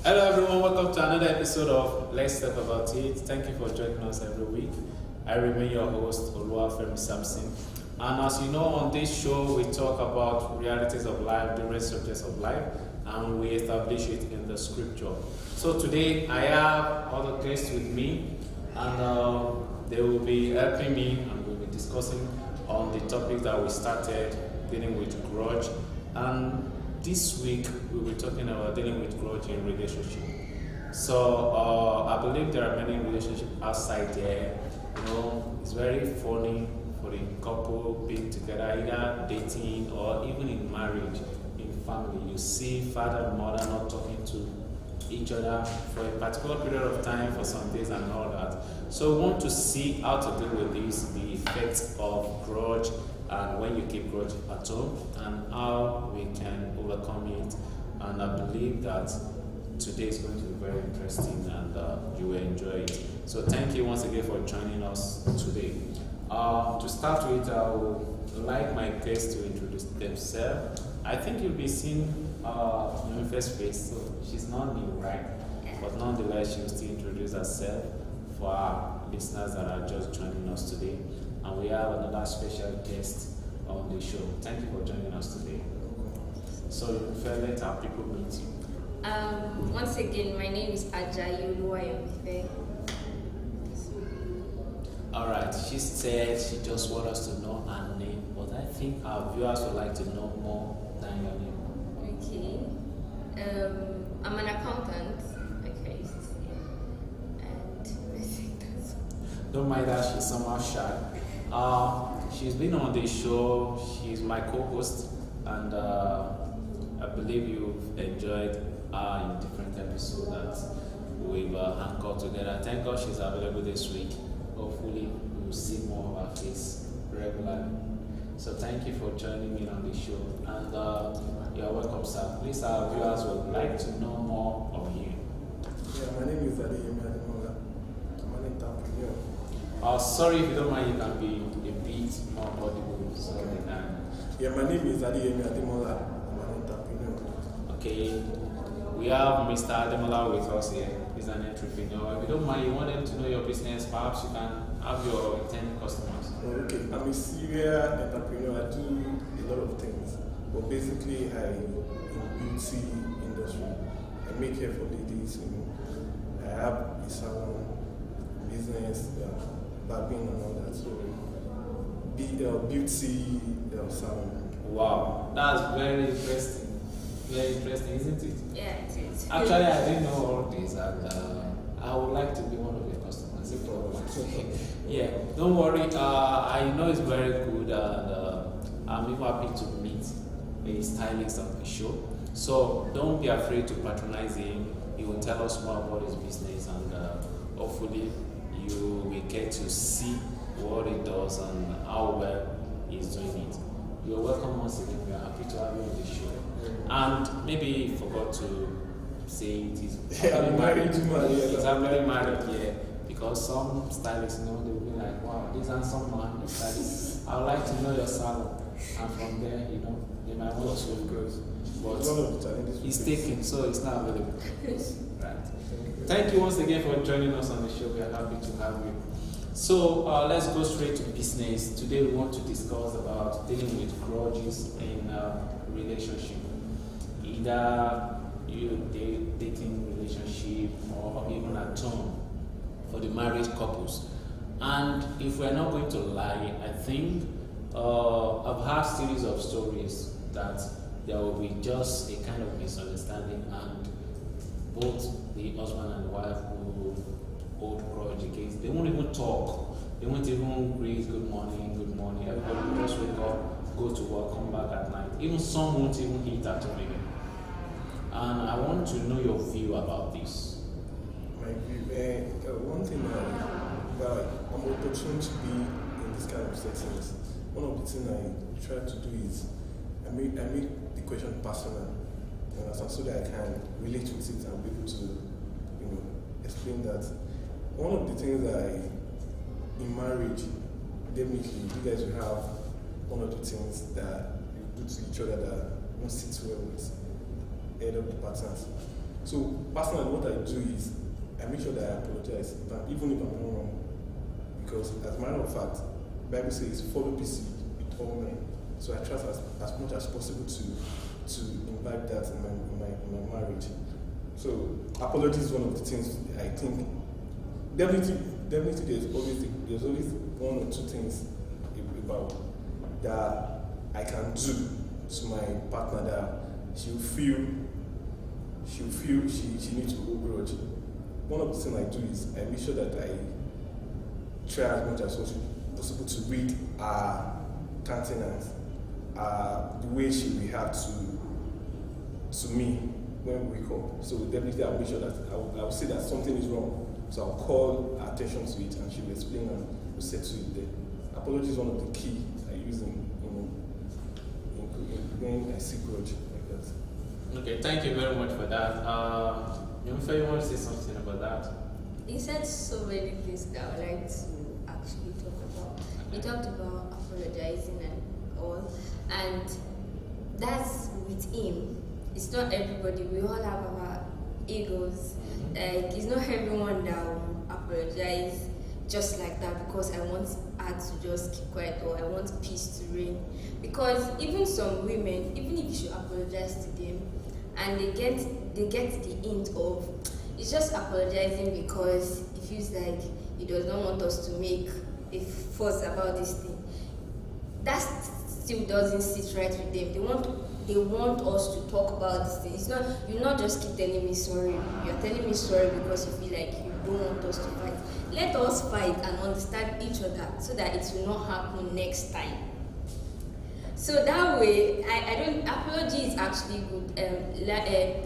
Hello everyone, welcome to another episode of Let's Talk About It. Thank you for joining us every week. I remain your host, Oluwafemi Samson. And as you know, on this show, we talk about realities of life, different subjects of life, and we establish it in the scripture. So today, I have other guests with me, and they will be helping me, and we'll be discussing on the topic that we started, dealing with grudge. And this week, we'll be talking about dealing with grudge in relationship. So I believe there are many relationships outside there. You know, it's very funny for the couple being together, either dating or even in marriage, in family. You see father and mother not talking to each other for a particular period of time, for some days and all that. So we want to see how to deal with this, the effects of grudge, and when you keep grudge at home, and how we can overcome it. And I believe that today is going to be very interesting, and you will enjoy it. So thank you once again for joining us today. To start with, I would like my guests to introduce themselves. I think you'll be seeing Yemi's face, so she's not new, right? But nonetheless, she'll still introduce herself for our listeners that are just joining us today. And we have another special guest on the show. Thank you for joining us today. So you prefer let our people meet you. Once again, my name is Alesholuseye. Alright, she said she just wants us to know her name, but I think our viewers would like to know more than your name. Okay. I'm an accountant. Okay. And I think that's all. Don't mind that she's somehow shy. She's been on the show, she's my co-host, and I believe you've enjoyed in different episodes that we've anchored together. Thank God she's available this week. Hopefully we'll see more of her face regularly. So thank you for joining me on the show, and you're welcome, sir. Please, our viewers would like to know more of you. Yeah, my name is Ademola. I'm an entrepreneur. Sorry if you don't mind, you can be a bit more audible so they can. Yeah, my name is Ademola. I'm an entrepreneur. Okay, we have Mr. Ademola with us here. He's an entrepreneur. If you don't mind, you want them to know your business, perhaps you can have your 10 customers. Okay, I'm a serial entrepreneur. I do a lot of things, but basically I'm in beauty industry. I make hair for ladies. I have a salon business, barbing and all that. So beauty salon. Wow, that's very interesting. Very interesting, isn't it? Yeah, it is. Actually, I didn't know all this, and I would like to be one of your customers. No problem. Yeah, don't worry. I know it's very good, and I'm even happy to meet a stylist on the show. So don't be afraid to patronize him. He will tell us more about his business, and hopefully you will get to see what he does and how well he's doing it. You're welcome once again. We are happy to have you on the show. And maybe you forgot to say it is I'm married. He's happily married, yeah. Because some stylists, you know, they will be like, wow, this handsome man, this stylist. I would like to know your salon. And from there, you know, they might want to Because but he's taken, so it's not available. Right. Thank you once again for joining us on the show. We are happy to have you. So let's go straight to business. Today we want to discuss about dealing with grudges in relationship. Either you dating relationship or even at home for the married couples. And if we're not going to lie, I think I've heard series of stories that there will be just a kind of misunderstanding, and both the husband and the wife will hold grudge against. They won't even talk. They won't even greet good morning, good morning. Everybody will just wake up, go to work, come back at night. Even some won't even eat at home again. And I want to know your view about this. My view, one thing that I'm opportune to be in this kind of settings. One of the things I try to do is I make the question personal, so that I can relate with it and be able to, explain that. One of the things that in marriage, definitely you guys will have one or two things that you do to each other that won't sit well with either of the partners. So personally, what I do is I make sure that I apologize, even if I'm not wrong. Because as a matter of fact, the Bible says, follow peace with all men. So I try as much as possible to imbibe that in my marriage. So apology is one of the things I think definitely there's always one or two things about that I can do to my partner that she'll feel she needs to hold grudge. One of the things I do is I make sure that I try as much as possible to read her countenance, the way she reacts to me when we wake up. So definitely I'll make sure that I'll say that something is wrong. So I'll call her attention to it and she'll explain and we'll settle it there. Apology is one of the key I use in when I see grudge like that. Okay, thank you very much for that. You want to say something about that? You said so many things that I would like to actually talk about. You talked about apologizing and all, and that's with him. It's not everybody. We all have our egos. Like, it's not everyone that will apologize just like that because I want her to just keep quiet or I want peace to reign. Because even some women, even if you should apologize to them, and they get the hint of it's just apologizing because it feels like he does not want us to make a fuss about this thing. That still doesn't sit right with them. They want us to talk about this thing. It's not, you're not just keep telling me sorry. You're telling me sorry because you feel like you don't want us to fight. Let us fight and understand each other so that it will not happen next time. So that way, apology is actually good,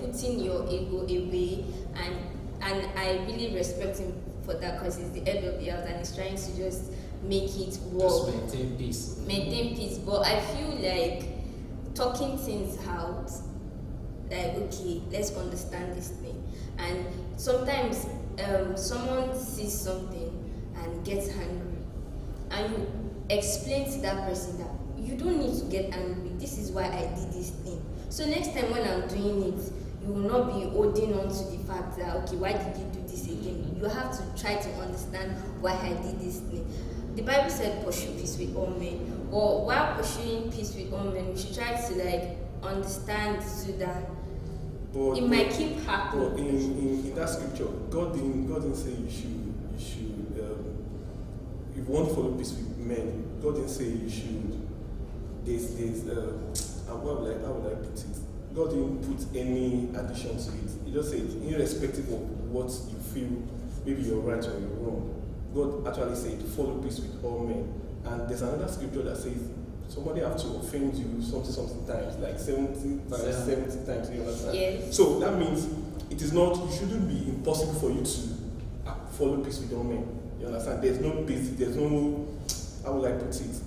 putting your ego away, and I really respect him for that because he's the head of the house and he's trying to just make it work. Just maintain peace. Maintain peace, but I feel like talking things out, like, okay, let's understand this thing. And sometimes someone sees something and gets angry, and you explain to that person that you don't need to get angry. This is why I did this thing. So next time when I'm doing it, you will not be holding on to the fact that, okay, why did you do this again? You have to try to understand why I did this thing. The Bible said pursue peace with all men. Or while pursuing peace with all men, we should try to understand so that it might keep happening. But in that scripture, God didn't say you should if you want to follow peace with men, God didn't say you should. How would I put it? God didn't put any addition to it. He just said, irrespective of what you feel, maybe you're right or you're wrong, God actually said, follow peace with all men. And there's another scripture that says, somebody have to offend you something times, like 70 times, you understand? Yes. So that means it shouldn't be impossible for you to follow peace with all men. You understand? There's no peace, there's no, how would I put it?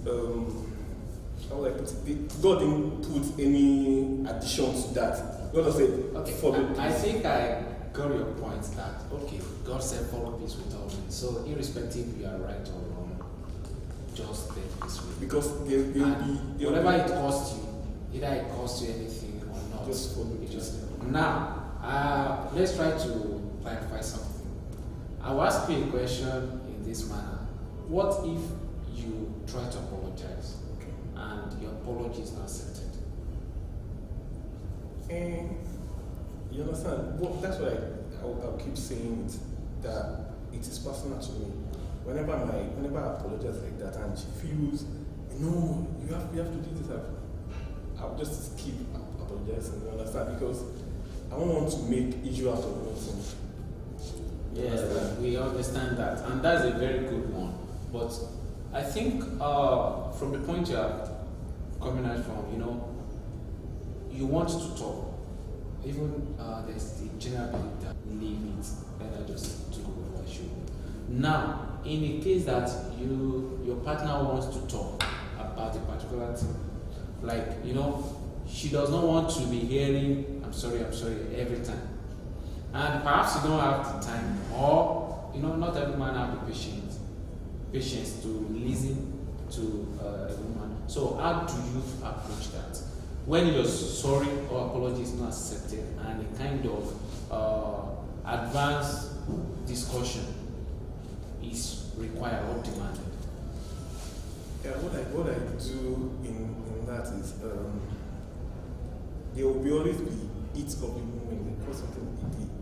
God didn't put any addition to that. God just said, okay, follow peace. I think I got your point that, okay, God said follow peace with all men. So irrespective if you are right or wrong, just take peace with Because whatever it costs you, either it costs you anything or not. Just follow it. Now, let's try to clarify something. I will ask you a question in this manner. What if you try to apologize and your apology is not accepted? You understand? Well, that's why I'll keep saying it, that it is personal to me. Whenever I apologize like that and she feels, no, you have to do this, I'll just keep apologizing, you understand? Because I don't want to make issue out of nothing. Yeah, we understand that, and that's a very good one. But I think from the point you're coming out from, you want to talk. Even there's the general belief that leave it, better just to go what I should. Now, in the case that your partner wants to talk about a particular thing, like, she does not want to be hearing, I'm sorry, every time. And perhaps you don't have the time, or, not every man has the patience to listen to a woman. So how do you approach that? when your sorry or apology is not accepted and a kind of advanced discussion is required or demanded. Yeah, what I do in that is there will always be heat of the moment. They call something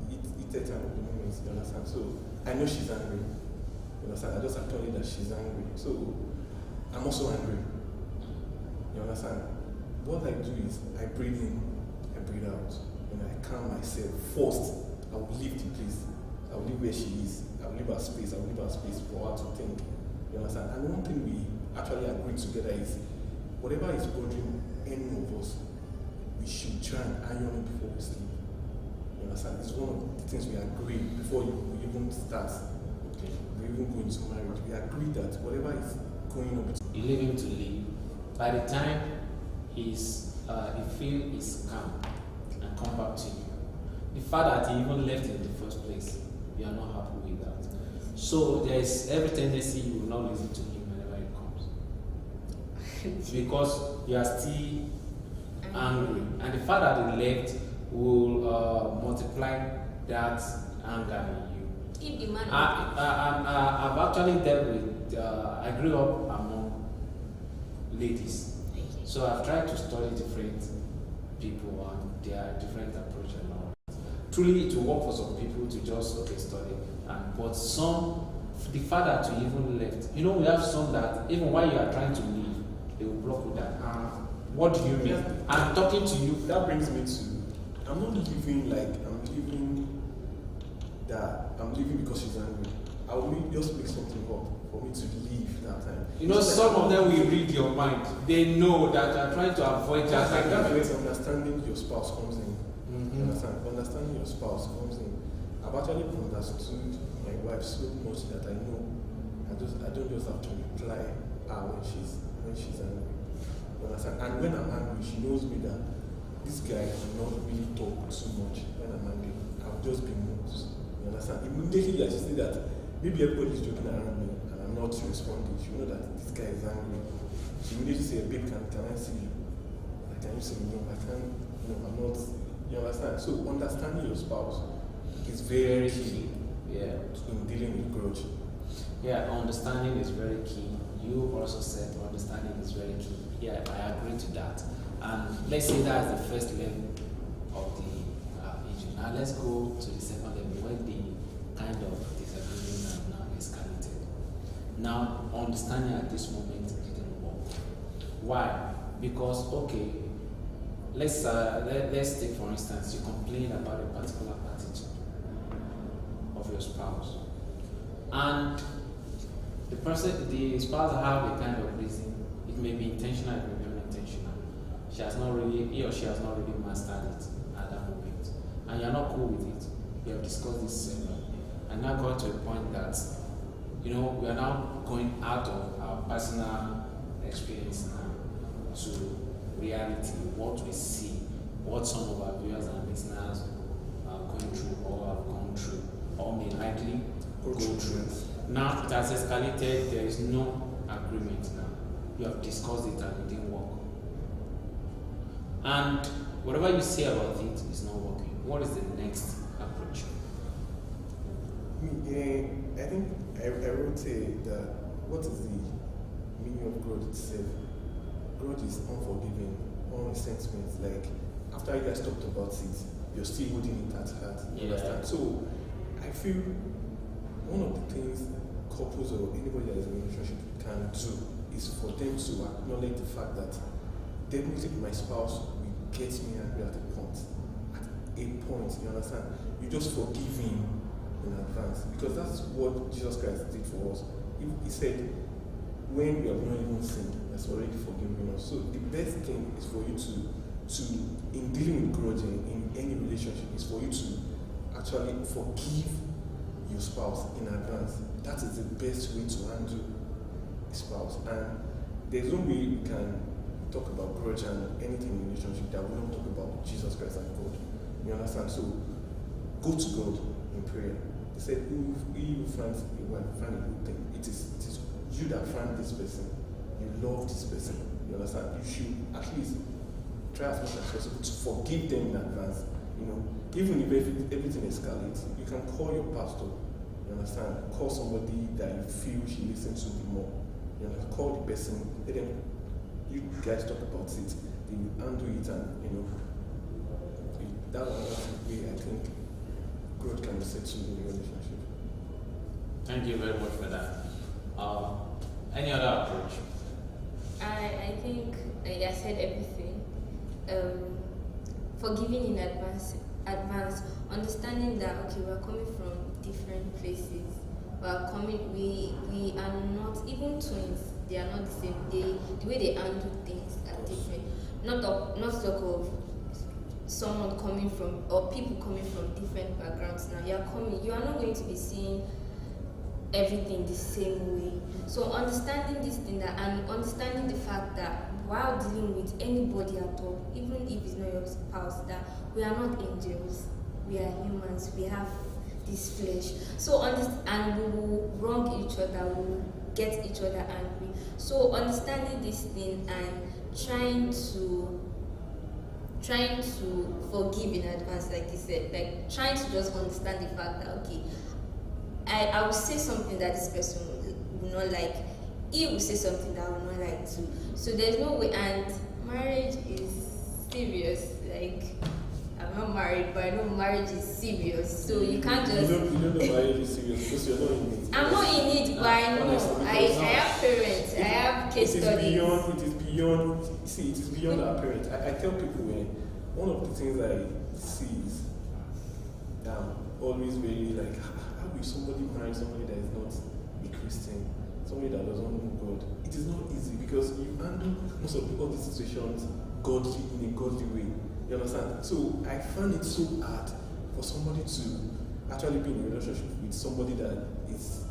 heat time of the moment, you understand? So I know she's angry. You understand? I just acknowledge that she's angry. So I'm also angry. You understand? What I do is I breathe in, I breathe out. When I calm myself, first I will leave the place. I will leave where she is. I will leave her space. I will leave her space for her to think. You understand? And one thing we actually agree together is whatever is bothering any of us, we should try and iron it before we sleep. You understand? It's one of the things we agree before we even start. Okay. We even go into marriage. We agree that whatever is going on, you leave him to leave. By the time he feel is calm and come back to you, the fact that he even left in the first place, you are not happy with that. So there is every tendency you will not listen to him whenever he comes, because you are still angry, and the fact that he left will multiply that anger in you. If the man I've actually dealt with. I grew up among ladies, so I've tried to study different people and their different approach and all. Truly, it will work for some people to just study, but some, the fact that you even left. You know, we have some that even while you are trying to leave, they will block with that. What do you mean? Yeah. I'm talking to you. That brings me to, I'm not leaving like I'm leaving because she's angry. I will just make something up for me to leave that time. You know, some of them will read your mind. They know that you're trying to avoid that. That's where understanding your spouse comes in. You understand? Understanding your spouse comes in. I've actually understood my wife so much that I know I don't just have to reply her when she's angry. You understand? And when I'm angry, she knows me that this guy will not really talk too much when I'm angry. I'll just be moved. You understand? Immediately I just say that maybe everybody's joking around me and I'm not responding. She know that this guy is angry. She immediately say, babe, can I see you? Like, can you see me? No, I can't. No, I'm not. You understand? So understanding your spouse is very key. Yeah. In dealing with grudge. Yeah, understanding is very key. You also said understanding is very key. Yeah, I agree to that. And let's say that is the first level of the issue. Now let's go to the second level where the kind of disagreement has now escalated. Now, understanding at this moment didn't work. Why? Because let's take for instance, you complain about a particular attitude of your spouse, and the spouse have a kind of reason. It may be intentional, it may be unintentional. He or she has not really mastered it at that moment, and you're not cool with it. We have discussed this several, and now got to a point that we are now going out of our personal experience now to reality, what we see, what some of our viewers and listeners are going through or have gone through or may likely go through. Now it has escalated, there is no agreement now. You have discussed it and it didn't work. And whatever you say about it is not working. What is the next approach? I think I wrote that what is the meaning of growth itself? Growth is unforgiving, resentment. Like after you guys talked about it, you're still holding it at heart. You understand? So I feel one of the things couples or anybody that is in a relationship can do is for them to acknowledge the fact that definitely my spouse will get me angry at a point. At a point, you understand? You just forgive him in advance, because that's what Jesus Christ did for us. He said, when we have not even sinned, that's already forgiven us. So the best thing is for you to in dealing with grudging in any relationship, is for you to actually forgive your spouse in advance. That is the best way to handle a spouse. And there's no way we can talk about grudge and anything in a relationship that we don't talk about Jesus Christ and God. You understand? So go to God in prayer. He said, you find a wife, find a good thing. It is you that find this person. You love this person. You understand? You should at least try as much as possible to forgive them in advance. You know, even if everything escalates, you can call your pastor. You understand? Call somebody that you feel she listens to more. You understand? Call the person. Let them. You guys talk about it. They will handle it, and you know. That's another way I think growth can be settled in a relationship. Thank you very much for that. Any other approach? I think I said everything. Forgiving in advance, understanding that okay, we are coming from different places. We are not even twins. They are not the same. The way they handle things are different. Not talk of someone coming from or people coming from different backgrounds. Now you are not going to be seeing everything the same way. So understanding this thing and understanding the fact that while dealing with anybody at all, even if it's not your spouse, that we are not angels, we are humans, we have this flesh. So and we will wrong each other, we will get each other angry. So understanding this thing and trying to forgive in advance, like you said, like trying to just understand the fact that okay, I will say something that this person will not like. He will say something that I will not like too. So there's no way. And marriage is serious. Like I'm not married, but I know marriage is serious. So you can't just. You know marriage is serious because you're not in it. I'm not in it, but I know. I have parents. I have case studies. It is beyond. See, it is beyond our parents. I tell people one of the things I see is always very like. How will somebody marry somebody that is not a Christian, somebody that doesn't know God? It is not easy because you handle most of all these situations godly in a godly way. You understand? So I find it so hard for somebody to actually be in a relationship with somebody that is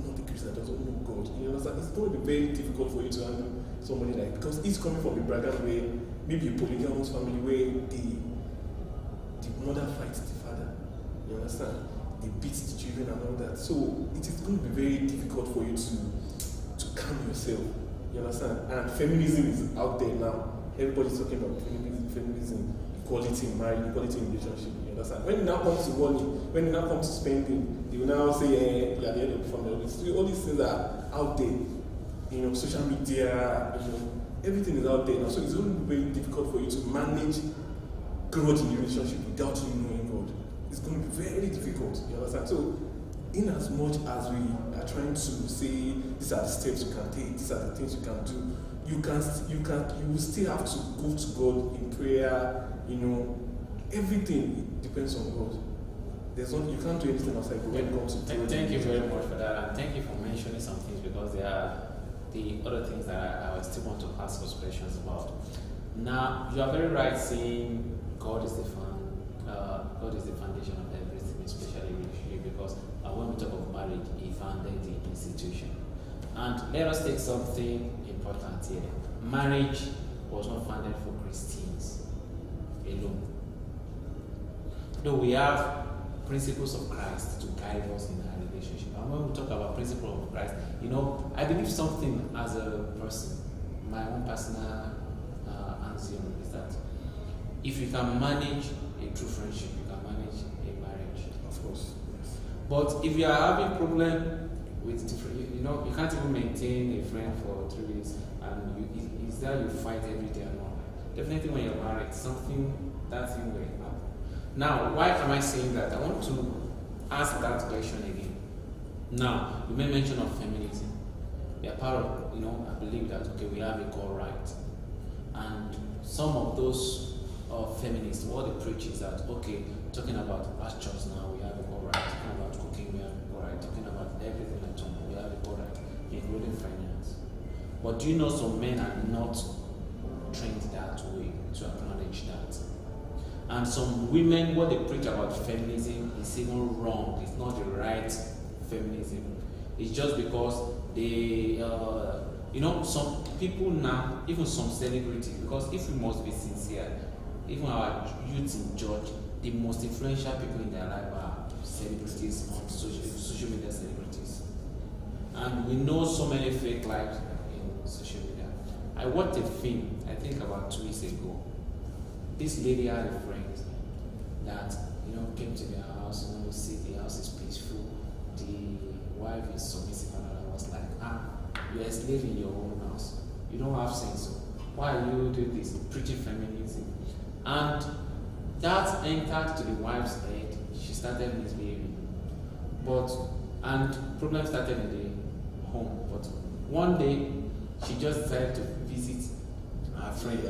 not a Christian, that doesn't know God. You understand? It's going to be very difficult for you to handle somebody like, because he's coming from a background where maybe a polygamous family where the mother fights the father. You understand? They beat the children and all that. So it is going to be very difficult for you to calm yourself. You understand? And feminism is out there now. Everybody's talking about feminism, equality in marriage, equality in relationship. You understand? When it now comes to money, when it now comes to spending, they will now say, you're the head of the family. So all these things are out there. You know, social media, you know, everything is out there now. So it's going to be very difficult for you to manage growth in the relationship without you knowing God. It's going to be very difficult. You understand? So, in as much as we are trying to say these are the steps you can take, these are the things you can do, you will still have to go to God in prayer. You know, everything depends on God. You can't do anything outside God when it comes to. Thank you very much for that, and thank you for mentioning some things because there are the other things that I still want to ask us questions about. Now, you are very right saying God is the foundation of everything, especially relationship, because when we talk of marriage, He founded the institution. And let us take something important here. Marriage was not founded for Christians alone. Though we have principles of Christ to guide us in our relationship. And when we talk about principles of Christ, you know, I believe something as a person, my own personal axiom is that if you can manage a true friendship, you can manage a marriage. Of course. Yes. But if you are having problem with different, you know, you can't even maintain a friend for 3 weeks, and it's that you fight every day and all. Definitely, when you're married, that thing will happen. Now, why am I saying that? I want to ask that question again. Now, you made mention of feminism. We are part of, you know, I believe that okay, we have equal rights, and some of those feminists, what they preach is that okay, talking about pastures now, we have equal rights. Talking about cooking, we have equal rights. Talking about everything at home, we have equal rights, including finance. But do you know some men are not trained that way to acknowledge that? And some women, what they preach about feminism is even wrong. It's not the right feminism. It's just because they, you know, some people now, even some celebrities, because if we must be sincere, even our youth in church, the most influential people in their life are celebrities on social media celebrities. And we know so many fake lives in social media. I watched a film, I think about 2 weeks ago, this lady had a friend that, came to their house, see the house is peaceful, the wife is submissive, and I was like, you're a slave in your own house. You don't have sense. So why are you doing this? Preaching feminism. And that entered to the wife's head. She started misbehaving. And problem started in the home. But one day, she just decided to visit her friend.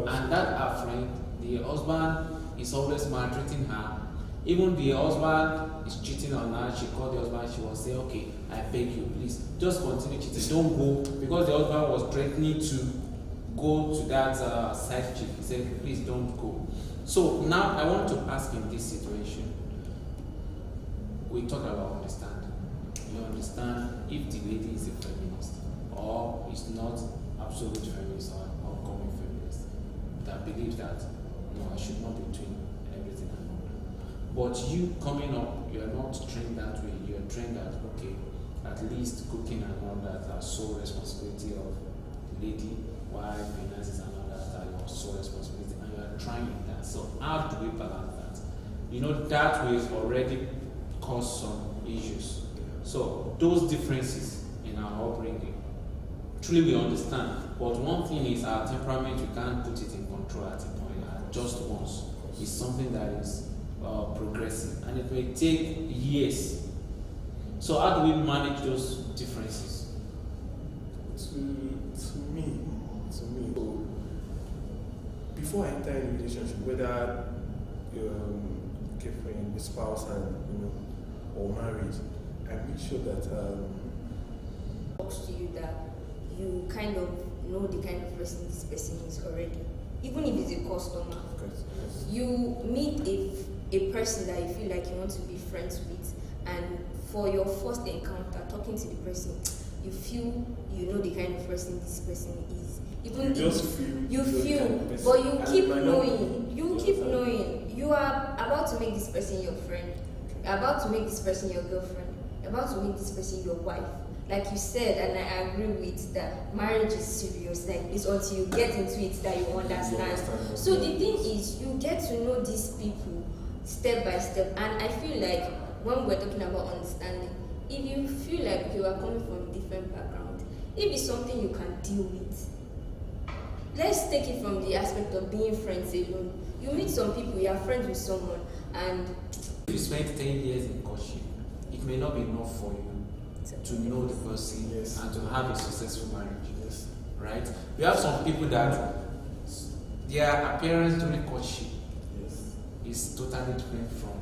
And that her friend, the husband is always maltreating her. Even the husband is cheating on her. She called the husband. She was saying, okay, I beg you, please, just continue cheating. Don't go. Because the husband was threatening to go to that side chick. He said, please don't go. So now I want to ask in this situation, we talk about understanding. You understand if the lady is a feminist or is not absolute feminist or common feminist that believes that, no, I should not be doing everything and all that. But you coming up, you are not trained that way. You are trained that, okay, at least cooking and all that are sole responsibility of the lady, wife, finances and all that are your sole responsibility, and you are trying that. So how do we balance that? That will already cause some issues. So those differences in our upbringing, truly we understand. But one thing is our temperament, you can't put it in control at a point. Just once. It's something that is progressive, and it may take years. So how do we manage those differences? To me, before I enter a relationship, whether girlfriend, spouse, and or marriage, I make sure that talks to you that you kind of know the kind of person this person is already. Even if it's a customer, you meet a person that you feel like you want to be friends with, and for your first encounter, talking to the person, you feel you know the kind of person this person is. Even you feel, but you keep knowing. You keep knowing. You are about to make this person your friend. You're about to make this person your girlfriend. You're about to make this person your wife. Like you said, and I agree with that, marriage is serious. Like, it's until you get into it that you understand. So the thing is, you get to know these people step by step. And I feel like when we're talking about understanding, if you feel like you are coming from a different background, if it's something you can deal with, let's take it from the aspect of being friends alone. You meet some people, you are friends with someone, and if you spend 10 years in courtship, it may not be enough for you to know the person and to have a successful marriage. Yes. Right? We have some people that their appearance during courtship is totally different from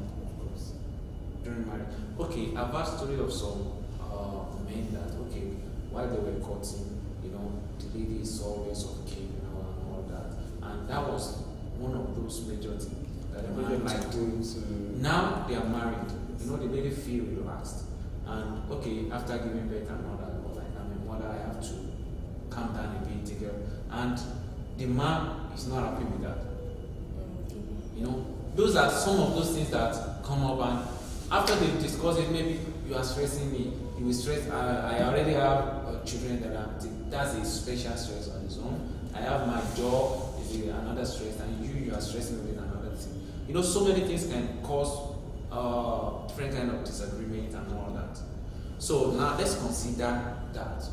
during marriage. Okay, I've heard story of some men that, okay, while they were courting, the lady is always okay, and all that. And that was one of those major things that the man liked doing. Now they are married, the lady feel relaxed. And okay, after giving birth and all that, I'm a mother, I have to calm down a bit, take care. And the man is not happy with that. Those are some of those things that come up, and after they discuss it, maybe you are stressing me, you will stress. I already have children that's a special stress on its own. I have my job, is another stress, and you are stressing with another thing. So many things can cause different kind of disagreement and all that. So now let's consider that.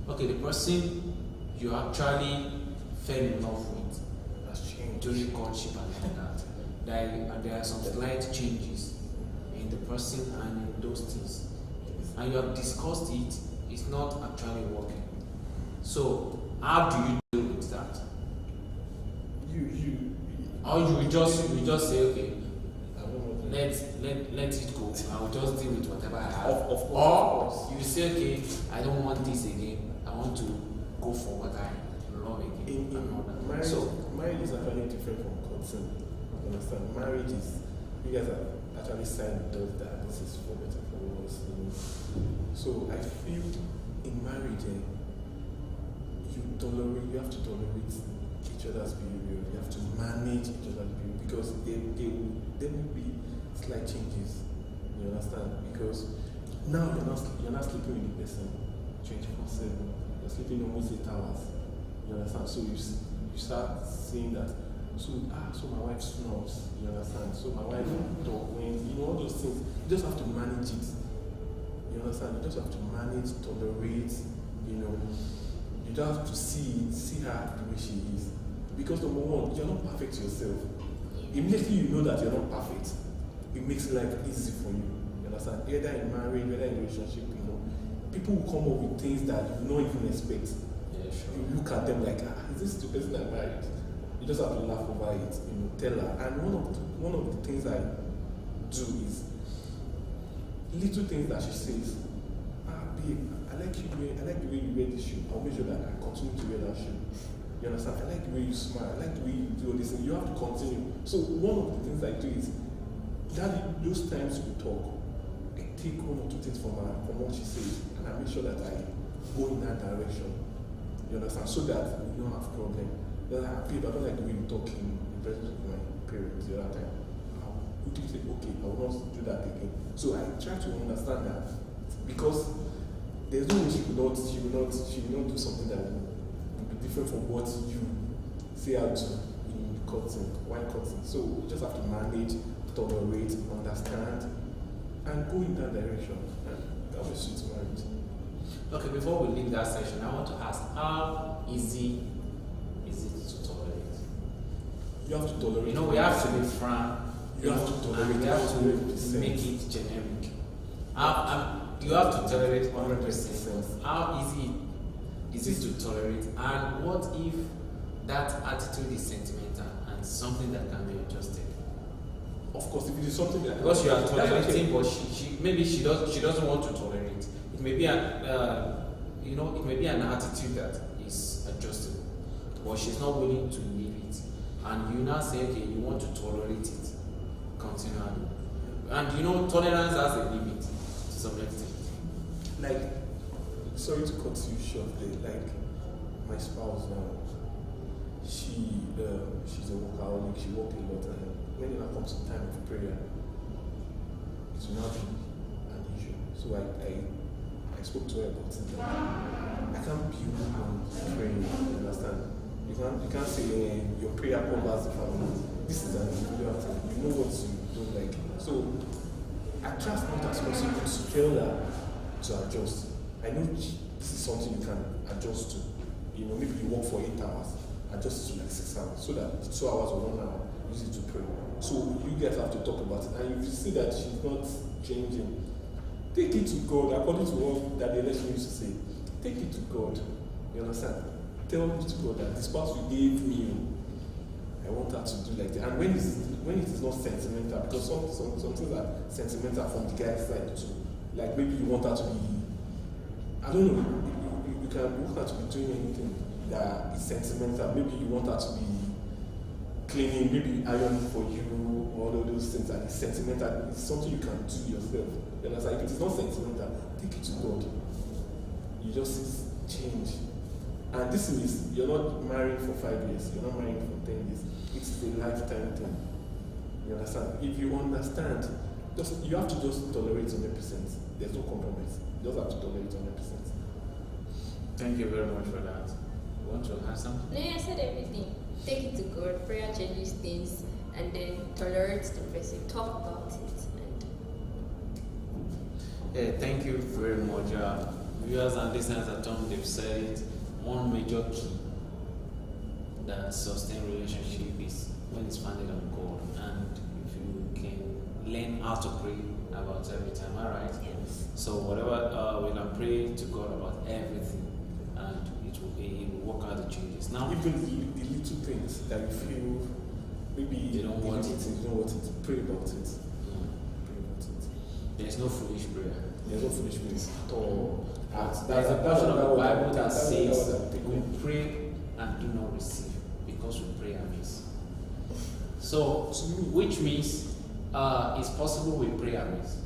Okay, the person you actually fell in love with has changed during courtship and all that. There are some slight changes in the person and in those things. And you have discussed it, it's not actually working. So how do you deal with that? Or you will just say, okay, let it go. I will just deal with whatever I have. Of course. Or you say, okay, I don't want this again. I want to go for what I love again. Marriage is actually different from courting. You understand? Marriage is, you guys have actually signed those that this is for better for worse. So I feel in marriage, you have to tolerate each other's behavior. You have to manage each other's behavior, because there will be slight changes. You understand? Because now you're not sleeping with the person 24/7. You're sleeping almost 8 hours. You understand? So you start seeing that So my wife snores, you understand? So my wife talk when, all those things. You just have to manage it. You understand? You just have to manage, tolerate, You just have to see her the way she is. Because number one, you're not perfect yourself. Immediately you know that you're not perfect, it makes life easy for you. You understand? Either in marriage, whether in relationship, people will come up with things that you don't even expect. Yeah, sure. You look at them like, is this the person I married? You just have to laugh over it, tell her. And one of the things I do is little things that she says. Babe, I like the way you wear this shoe. I'll make sure that I continue to wear that shoe. You understand? I like the way you smile. I like the way you do all this thing. You have to continue. So one of the things I do is that those times we talk, I take one or two things from what she says, and I make sure that I go in that direction. You understand? So that we don't have problem. Babe, I don't like the way you talk in the presence of my parents the other time. Would you say, okay, I will not do that again? So I try to understand that because there's no way she will not do something that will be different from what you say out to in cutting, wine cutting. So we just have to manage, tolerate, understand, and go in that direction. And that will suit marriage. Okay, before we leave that session, I want to ask, how easy is it to tolerate? You have to tolerate. We have to be frank. You have to tolerate. We have to make it generic. You have to tolerate 100%. How easy is it to tolerate? And what if that attitude is sentimental and something that can be adjusted? Of course, if it is something that because you are tolerating, but she doesn't want to tolerate. It may be it may be an attitude that is adjustable, but she's not willing to leave it. And you now say, okay, you want to tolerate it continually. And tolerance has a limit to some extent. Like, sorry to cut you short there, like my spouse now, she's a workaholic, she works a lot, and when it comes to time of prayer, it will not be an issue. So I spoke to her about it. I can't be on praying, you understand? You can't say your prayer covers the family. This is an individual thing. You know what you don't like. So I try as much as possible to tell her to adjust. I know this is something you can adjust to. Maybe you work for 8 hours, adjust it to like 6 hours, so that 2 hours or 1 hour, use it to pray. So you guys have to talk about it. And if you see that she's not changing, take it to God, according to what that the election used to say. Take it to God. You understand? Tell it to God that this spouse you gave me, I want her to do like that. And when it is not sentimental, because some things are sentimental from the guy's side too. Like maybe you want her to be, I don't know, you want her to be doing anything that is sentimental. Maybe you want her to be cleaning, maybe ironing for you, all of those things that is sentimental. It's something you can do yourself. You understand? If it is not sentimental, take it to God. You just change. And this is, you're not married for 5 years, you're not married for 10 years. It's a lifetime thing. You understand? If you understand, you have to just tolerate 100%. There's no compromise. You just have to tolerate 100%. Thank you very much for that. You want to add something? No, I said everything. Take it to God. Prayer changes things, and then tolerate the person. Talk about it. Thank you very much. Viewers and listeners at home, they've said it. One major key that sustain relationship is when it's founded on God, and if you can learn how to pray about every time, all right? Yes. So whatever we can pray to God about everything, and it will work out the changes. Now, even the little things that you feel maybe you don't want it. You don't want it. Pray about it. Pray about it. There's no foolish prayer. There's no foolish prayer at all. There's a portion of the Bible that says we pray and do not receive because we pray amiss. So, which means it's possible we pray amiss.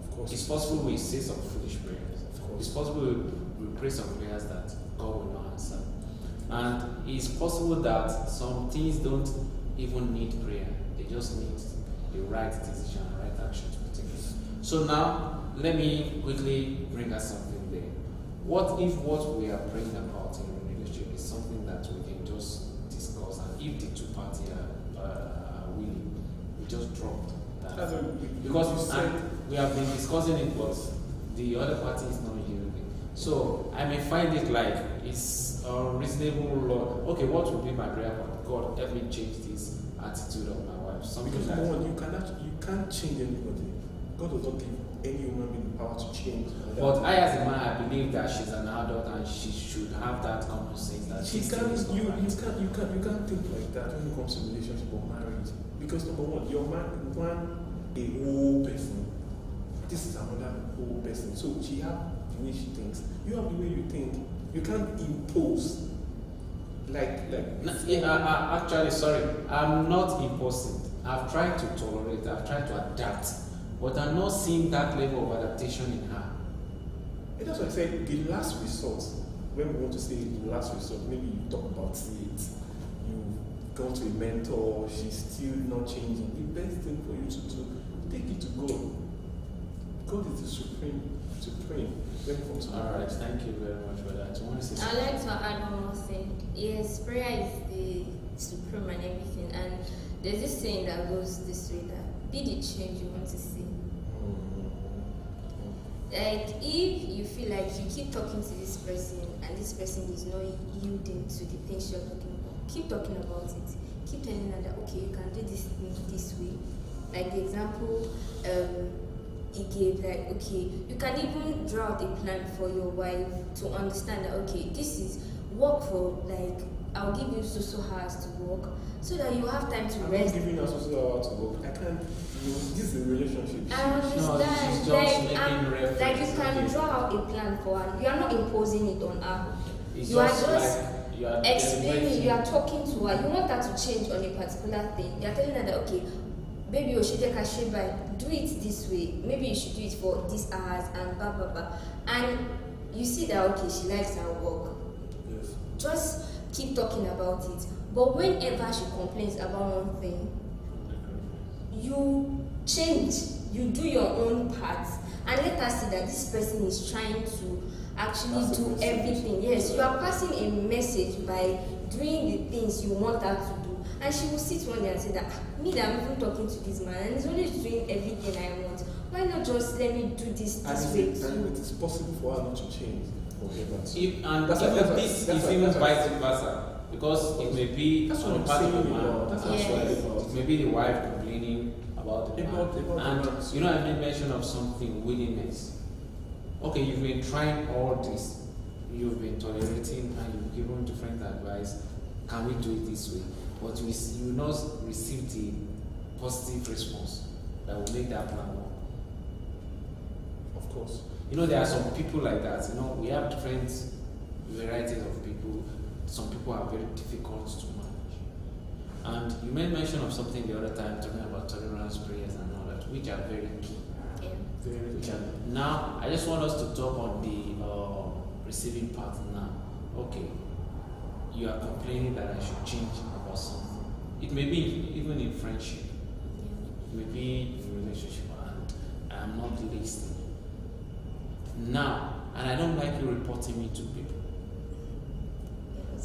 Of course. It's possible we say some foolish prayers. Of course. It's possible we pray some prayers that God will not answer. And it's possible that some things don't even need prayer. They just need the right decision, the right action to be taken. So now, let me quickly bring us something there. What if what we are praying about in a relationship is something that we can just discuss discuss, and if the two parties are willing, we just drop that. Because we have been discussing it, but the other party is not yielding. So I may find it like it's a reasonable law. Okay, what would be my prayer? God, help me change this attitude of my wife. Something because like you can't change anybody. God does not give any human being the power to change. But I, as a man, I believe that she's an adult and she should have that common sense that you can't think like that when it comes to relationship or marriage. Because number one, you're a whole person. This is another whole person. So she has the way she thinks. You have the way you think. You can't impose. Actually, sorry, I'm not imposing. I've tried to tolerate. I've tried to adapt. But I'm not seeing that level of adaptation in her. And that's why I said the last resort, when we want to say the last resort, maybe you talk about it, you go to a mentor, she's still not changing. The best thing for you to do, take it to God. God is the supreme when it comes to Alright, thank you very much for that. I'd like to add one more thing. Yes, prayer is the supreme and everything. And there's this saying that goes this way, that be the change you want to see. Like, if you feel like you keep talking to this person and this person is not yielding to the things you're talking about, keep talking about it. Keep telling them that, okay, you can do this thing this way. Like the example he gave, like, okay, you can even draw out a plan for your wife to understand that, okay, this is work for, like, I'll give you so hours to work so that you have time to rest. I'm not giving her so hours to work. I can't. This is a relationship. I understand. No, like you can draw out a plan for her. You are not imposing it on her. It's you are just just like you are explaining. You are talking to her. You want her to change on a particular thing. You are telling her that, okay, baby, you should take a shave by. Do it this way. Maybe you should do it for these hours and blah blah blah. And you see that, okay, she likes her work. Yes. Just keep talking about it. But whenever she complains about one thing, you change. You do your own part, and let her see that this person is trying to actually do everything. Yes, you are passing a message by doing the things you want her to do, and she will sit one day and say that, me that I'm even talking to this man and he's always doing everything I want. Why not just let me do this way too? And it is possible for her not to change. This is even vice versa. Because it may be on part of the man, it may be the wife complaining about the man. And you know, I made mention of something, willingness. Okay, you've been trying all this, you've been tolerating, and you've given different advice. Can we do it this way? But you will not receive the positive response that will make that plan work. Of course. You know, there are some people like that. You know, we have different varieties of people. Some people are very difficult to manage. And you made mention of something the other time, talking about tolerance, prayers, and all that, which are very key. Yeah. Now, I just want us to talk on the receiving part now. Okay, you are complaining that I should change about something. It may be even in friendship. It may be in a relationship, and I am not listening. Now, and I don't like you reporting me to people.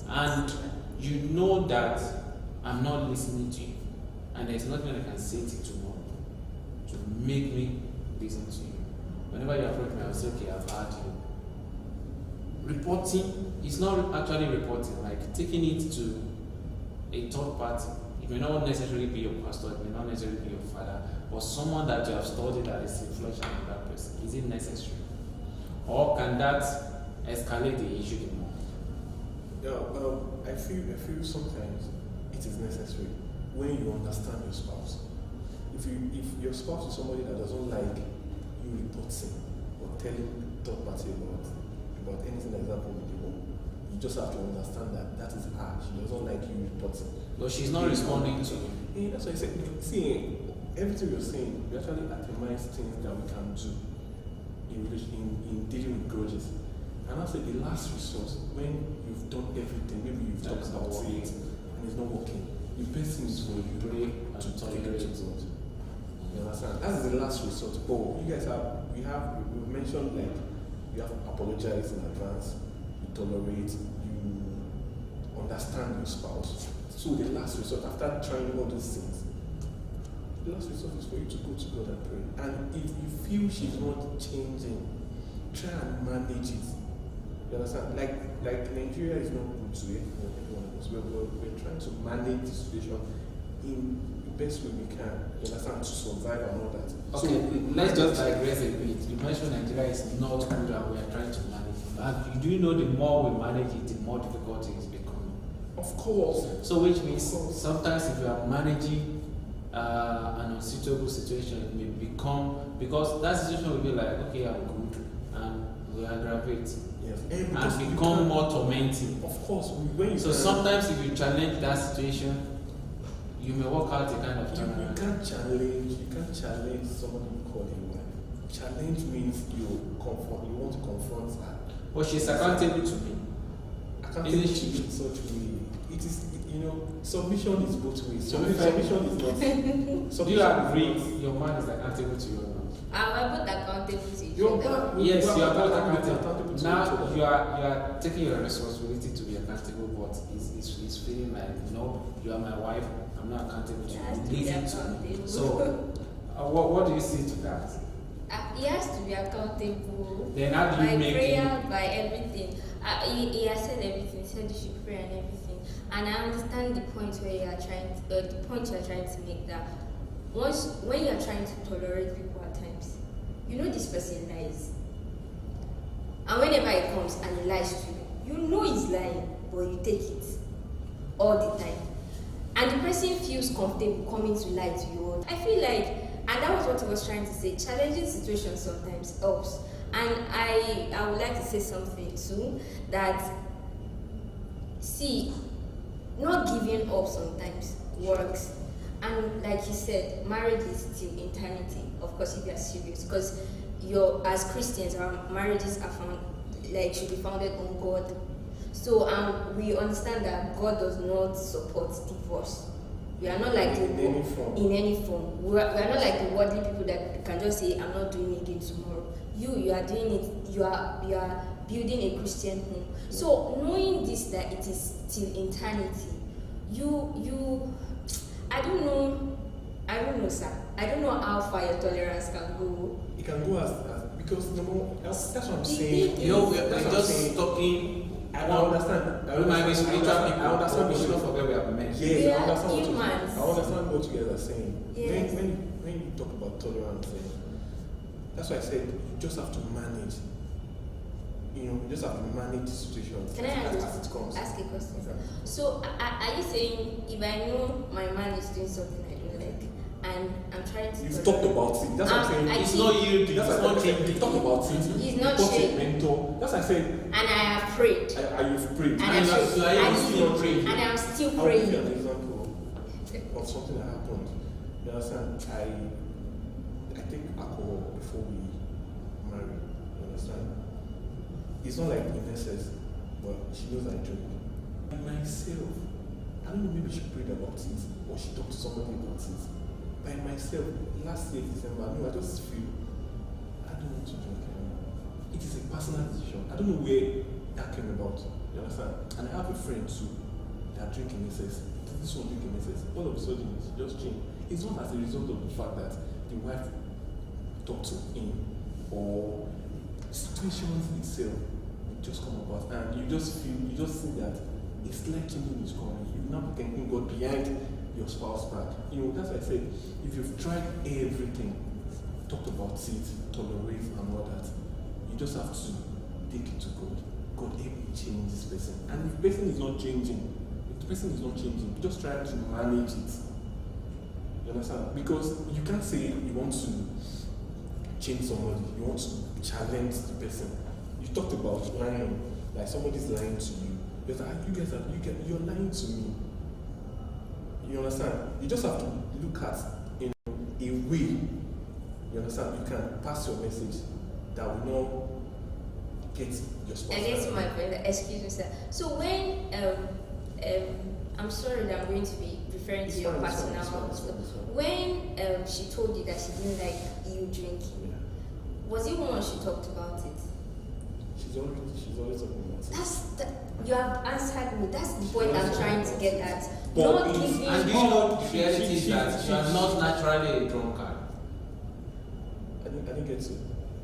And you know that I'm not listening to you, and there's nothing I can say to you tomorrow to make me listen to you. Whenever you approach me, I'll say, okay, I've heard you. Reporting is not actually reporting, like taking it to a third party. It may not necessarily be your pastor, it may not necessarily be your father, but someone that you have studied that is influential on that person. Is it necessary? Or can that escalate the issue more? Yeah, I feel sometimes it is necessary when you understand your spouse. If your spouse is somebody that doesn't like you reporting or telling third party about anything that's happened with the home, you just have to understand that is her. She doesn't like you reporting. But she's not responding to you. Yeah, that's why I said, see, everything you're saying, we actually itemize things that we can do in dealing with grudges. And I said the last resort, when you've done everything, maybe you've talked about it and it's not working, the best thing is for you to pray and to tolerate it. You understand? That's the last resort. Oh, you guys we've mentioned like you have to apologize in advance, you tolerate, you understand your spouse. So the last resort, after trying all those things, the last resort is for you to go to God and pray. And if you feel she's not changing, try and manage it. You understand? Like Nigeria is not good to it. We're trying to manage the situation in the best way we can. You understand? To survive and all that. Okay, so, let's just digress a bit. You mentioned Nigeria is not good and we are trying to manage it. And do you know the more we manage it, the more difficult it is becoming? Of course. So which means sometimes if you are managing an unsuitable situation, it may become, because that situation will be like, okay, I'm good, and we aggravate. Yes. And become more tormenting. Of course. When so sometimes if you challenge that situation, you may work out a kind of turnaround. You can't challenge somebody you call a wife. Challenge means you want to confront her. But she's accountable to me. Accountable to you in such a way. It is, submission is both ways. Submission is not. Do you agree your man is accountable to you or not? I'm both accountable to each other. Yes, you are both accountable. Now you are taking your responsibility to be accountable, but it's feeling like, no, you are my wife. I'm not accountable to you. Leading to me. So, what do you say to that? He has to be accountable. Then how do you by make prayer, by everything. He has said everything. He said you should pray and everything. And I understand the point where you are trying to make, that when you are trying to tolerate people at times, you know this person lies. And whenever he comes and he lies to you, you know he's lying, but you take it all the time. And the person feels comfortable coming to lie to you. I feel like, and that was what he was trying to say, challenging situations sometimes helps. And I would like to say something too, that, see, not giving up sometimes works. And like you said, marriage is till eternity, of course, if you are serious. Because as Christians, our marriages are should be founded on God. So we understand that God does not support divorce. We are not like in any form. We are not like the worldly people that can just say, I'm not doing it again tomorrow. You are doing it, you are building a Christian home. So knowing this, that it is till eternity, I don't know, sir. I don't know how far your tolerance can go. It can go as because that's what I'm saying. We're just talking. I understand. I understand. We should not forget we are men. Yes, I understand what you guys are saying. Yes. When you talk about tolerance, that's why I said you just have to manage. You just have to manage the situation. Can I as it comes. Ask a question? Okay. So, are you saying if I know my man is doing something I don't like, and I'm trying to... You've talked about it. That's what I'm saying. It's not you. It's not changing. You talk about it. He's not changing. Mentor. That's what I said. And I have prayed. You've prayed. And I'm still praying. And I'm still praying. I'll give you an example of something that happened. You understand? I take alcohol before we marry. You understand? It's not like in excess, but she knows I drink. And myself, I don't know, maybe she prayed about it, or she talked to somebody about it. By myself, last year December, I just feel I don't want to drink anymore. It is a personal decision. I don't know where that came about. You understand? And I have a friend too that drink in excess. This one drink in excess. All of a sudden, it's just changed. It's not as a result of the fact that the wife talked to him or situations itself just come about, and you just see that it's like changing is coming. You now can go behind your spouse back. That's why I said, if you've tried everything, talked about it, tolerate and all that, you just have to take it to God. God, help me change this person. And if the person is not changing, you just try to manage it. You understand? Because you can't say you want to change somebody, you want to challenge the person. You talked about lying, like somebody's lying to you. You're like, you're lying to me. You understand? You just have to look at a way. You understand? You can pass your message that will not get your spouse. I guess my brother, excuse me, sir. So when I'm sorry that I'm going to be referring to your personal house. When she told you that she didn't like you drinking, was it when she talked about it? She's always talking about it. You have answered me. That's the point I'm trying to get at. Not and giving do you know the reality is that you are not naturally a drunkard. I didn't get it.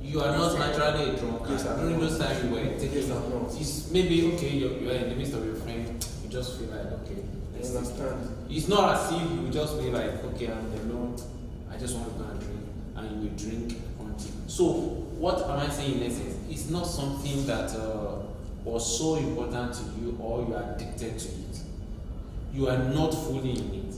You are not naturally a drunkard. Yes, During those times you were taking, yes, I'm not. it's maybe okay, you are in the midst of your friend, you just feel like, okay, I understand. it's not as if you just be like, okay, I'm alone, I just want to go and drink, and you will drink until. So, what am I saying in essence? It's not something that was so important to you or you are addicted to it. You are not fully in it.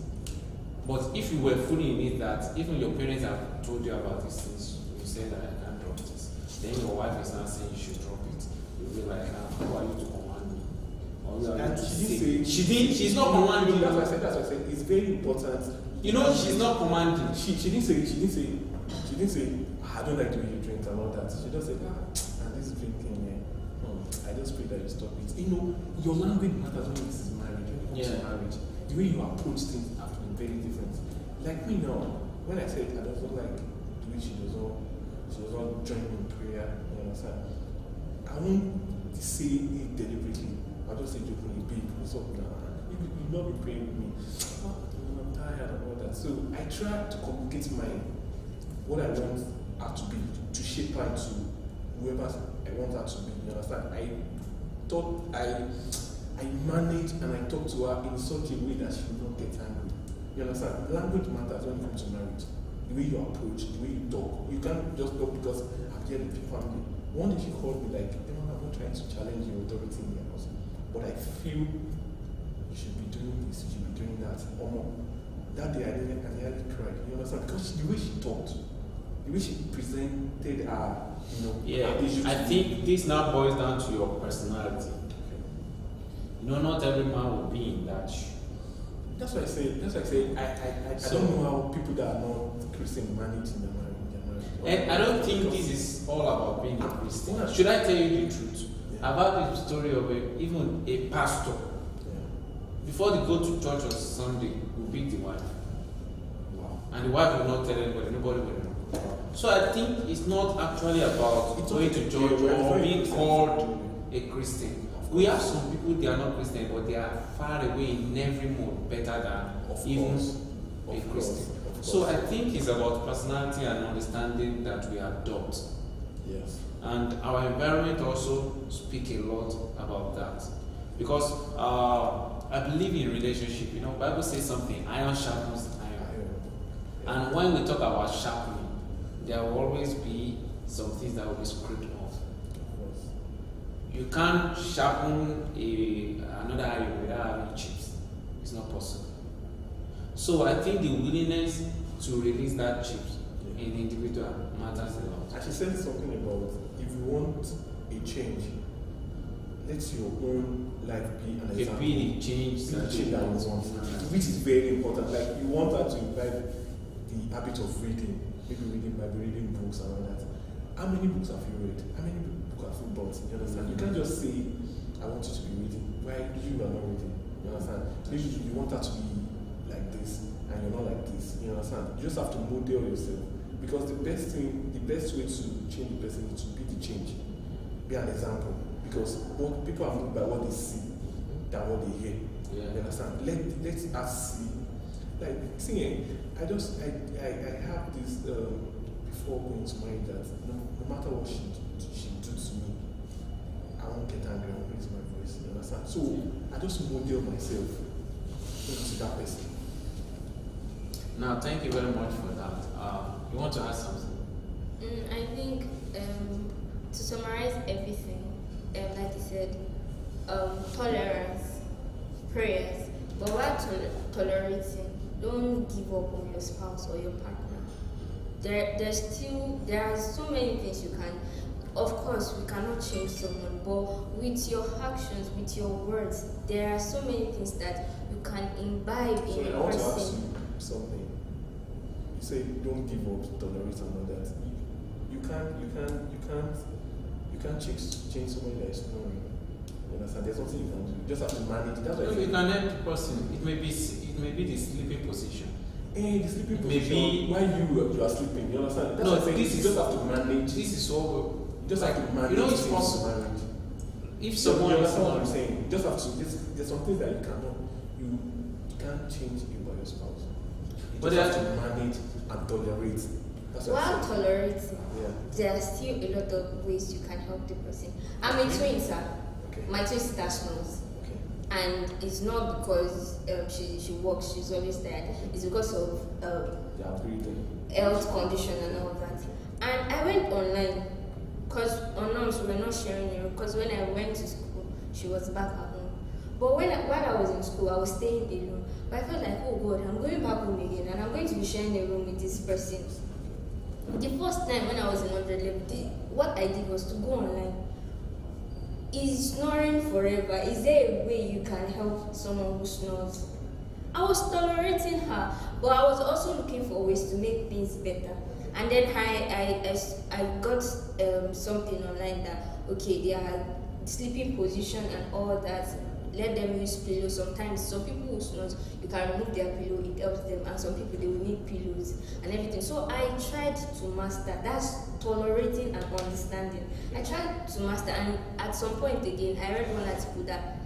But if you were fully in it, that even your parents have told you about these things, you say that I can't drop this. Then your wife is not saying you should drop it. You'll be like, who are you to command me? Or you are And to she say. didn't say. She's not commanding. That's what I said. That's what I said. It's very important. You know, she's not commanding. She didn't say. I don't like the way you drink and all that. She just said, and this drinking, I just pray that you stop it. You know, your language matters when this is marriage. When it comes to marriage, the way you approach things have to be very different. Like me now, when I said I don't like the way she does not join in prayer, you understand? I won't say it deliberately. I'll just say jokingly, babe, what's up now? You'll not be praying with me. I'm tired and all that. So I try to communicate what I want her to be, to shape her to whoever I want her to be. You understand? I thought I managed and I talked to her in such a way that she will not get angry. You understand? Language matters when it comes to marriage. The way you approach, the way you talk. You can't just talk because I'm here with your family. One day she called me like, I'm not trying to challenge your authority in your house, but I feel you should be doing this, you should be doing that. Or more. That day I nearly cried. You understand? Because the way she talked, the way she presented her, Yeah, I think this now boils down to your personality. You know, not every man will be in that. That's why I say. I don't know how people that are not Christian manage in their marriage. And I don't think this is all about being a Christian. Should I tell you the truth? Yeah. I've heard the story of even a pastor. Yeah. Before they go to church on Sunday, will beat the wife. Wow. And the wife will not tell anybody, nobody will know. So I think it's not actually about going to church or being called a Christian. We have some people, they are not Christian, but they are far away in every mode better than even a Christian. So I think it's about personality and understanding that we adopt. Yes. And our environment also speak a lot about that. Because I believe in relationship. You know, Bible says something, iron sharpens iron. And when we talk about sharpening, there will always be some things that will be scraped off. You can't sharpen another iron without having chips. It's not possible. So I think the willingness to release that chips in the individual matters a lot. And she said something about if you want a change, let your own life be an example. Be the change that you want. Which is very important. Like you want her to imbibe the habit of reading, maybe reading Bible, reading books and all that. How many books have you read? How many books have you bought? You understand? You can't just say, I want you to be reading. Why you are not reading? You understand? Maybe you want her to be like this and you're not like this. You understand? You just have to model yourself. Because the best way to change the person is to be the change. Be an example. Because what people are moved by what they see than what they hear. Yeah. You understand? Let us see. Like singing, I have this before going to marriage that no matter what she do to me, I won't get angry, I won't raise my voice. You understand? So I just model myself into that person. Now, thank you very much for that. You want to add something? I think to summarize everything, like you said, tolerance, prayers, but while tolerating, don't give up on your spouse or your partner. There are so many things you can. Of course, we cannot change someone, but with your actions, with your words, there are so many things that you can imbibe in a person. I want to ask you something. You say don't give up, tolerate and all that. You can't change someone that is snoring. You understand? There's nothing you can do. You just have to manage. That's why you can help the person. It may be the sleeping position. The sleeping position. While you are sleeping, you understand? That's what you just have to manage. This is all. You just have to manage. You know it's possible. If someone you understand what I'm saying, you just have to. There's some things that you cannot can't change you by your spouse. You But just have to manage and tolerate. That's what I While said. tolerating, Yeah. there are still a lot of ways you can help the person. I'm a twin, sir. Okay. My twin sister snows. Okay. And it's not because she works, she's always tired. It's because of Yeah, breathing. health condition and all that. And I went online, because online we were not sharing a room, because when I went to school, she was back at home. But while I was in school, I was staying alone. But I felt like, oh God, I'm going back home again, and I'm going to be sharing a room with this person. The first time when I was in 100 level, what I did was to go online. Is snoring forever? Is there a way you can help someone who snores? I was tolerating her, but I was also looking for ways to make things better. And then I got something online that, okay, they are sleeping position and all that. Let them use pillows. Sometimes some people who snore, you can remove their pillow, it helps them, and some people they will need pillows and everything. So I tried to master. That's tolerating and understanding. I tried to master, and at some point again, I read one article that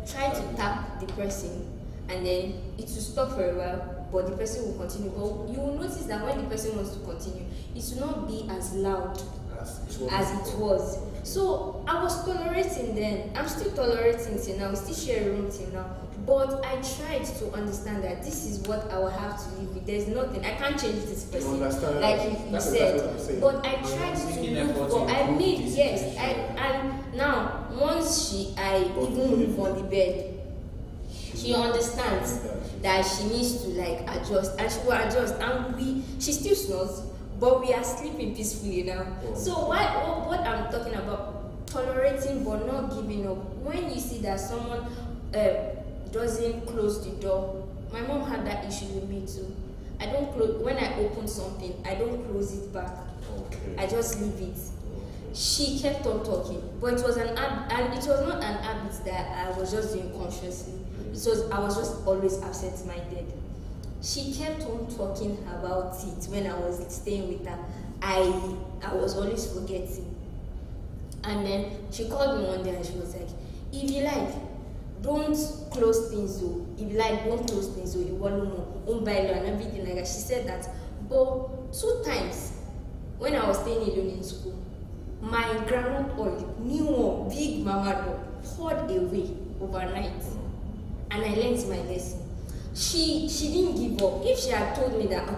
try to tap the person, and then it will stop for a while, but the person will continue. But you will notice that when the person wants to continue, it will not be as loud as it was. So I was tolerating then. I'm still tolerating till now. We still share a room till now. But I tried to understand that this is what I will have to live with. There's nothing. I can't change this person, like you said. But I tried to look for. I made and now once I even move on the bed, she understands that she needs to like adjust, and she will adjust. And she still snores. But we are sleeping peacefully now. So what I'm talking about, tolerating but not giving up. When you see that someone doesn't close the door, my mom had that issue with me too. I don't close when I open something. I don't close it back. Okay. I just leave it. She kept on talking, but it was and it was not an habit that I was just doing consciously. I was just always absent-minded. She kept on talking about it when I was staying with her. I was always forgetting. And then she called me one day and she was like, if you like, don't close things though. If you like, don't close things though. You want to know, and everything like that. She said that. But 2 times when I was staying alone in school, my groundnut oil, new one, big mama dog, poured away overnight. And I learned my lesson. She didn't give up. If she had told me that